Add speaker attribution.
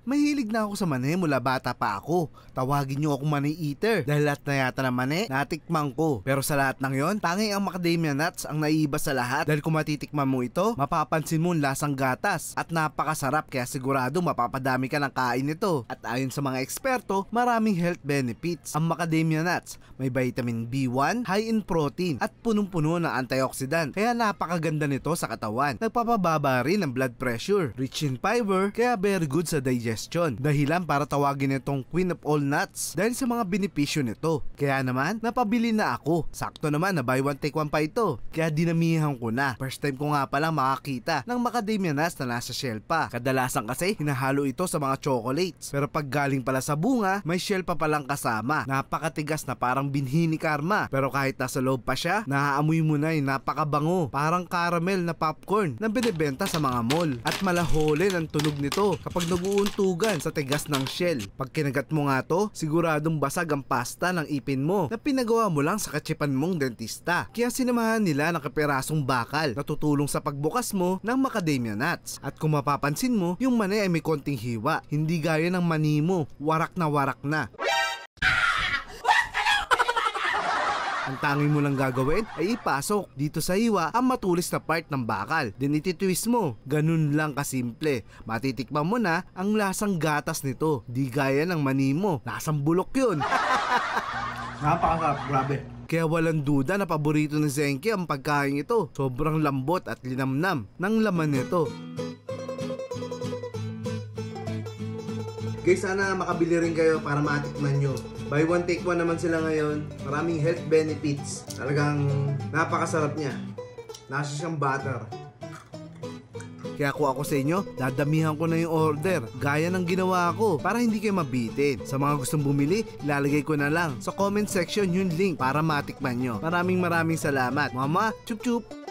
Speaker 1: Mahilig na ako sa mani mula bata pa ako. Tawagin niyo ako mani eater dahil lahat na yata ng mani natikman ko. Pero sa lahat ng yon, tanging ang macadamia nuts ang naiiba sa lahat dahil kung matitikman mo ito, mapapansin mo lasang gatas at napakasarap kaya sigurado mapapadami ka ng kain nito. At ayon sa mga eksperto, maraming health benefits. Ang macadamia nuts may vitamin B1, high in protein at punong-puno ng antioxidant kaya napakaganda nito sa katawan. Nagpapababa rin ng blood pressure, rich in fiber kaya very good sa digestion. Dahilan para tawagin itong Queen of all nuts dahil sa mga benepisyo nito. Kaya naman, napabili na ako. Sakto naman na buy one take one pa ito. Kaya dinamihan ko na. First time ko nga palang makakita ng macadamia nuts na nasa shell pa. Kadalasan kasi hinahalo ito sa mga chocolates. Pero pag galing pala sa bunga, may shell pa palang kasama. Napakatigas na parang binhi ni Karma. Pero kahit nasa loob pa siya, naaamoy mo na yung napakabango. Parang caramel na popcorn na binibenta sa mga mall. At malahole ang tunog nito kapag nag-uuntugan sa tigas ng shell. Pag kinagat mo nga to, siguradong basag ang pasta ng ipin mo na pinagawa mo lang sa katsipan mong dentista. Kaya sinamahan nila ng kapirasong bakal na tutulong sa pagbukas mo ng macadamia nuts. At kung mapapansin mo, yung mani ay may konting hiwa. Hindi gaya ng mani mo, warak na warak na. Ang tanging mo lang gagawin ay ipasok dito sa hiwa ang matulis na part ng bakal. Then ititwist mo. Ganun lang kasimple. Matitikman mo na ang lasang gatas nito. Di gaya ng mani mo. Lasang bulok yun. Napakasarap, grabe. Kaya walang duda na paborito ni Zenki ang pagkain ito. Sobrang lambot at linamnam ng laman nito. Guys, sana makabili rin kayo para matikman nyo. Buy one take one naman sila ngayon. Maraming health benefits. Talagang napakasarap niya. Nasa siyang butter. Kaya kung ako sa inyo, dadamihan ko na yung order gaya ng ginawa ko para hindi kayo mabitin. Sa mga gustong bumili, ilalagay ko na lang sa comment section yung link para matikman nyo. Maraming salamat. Mama, chup chup!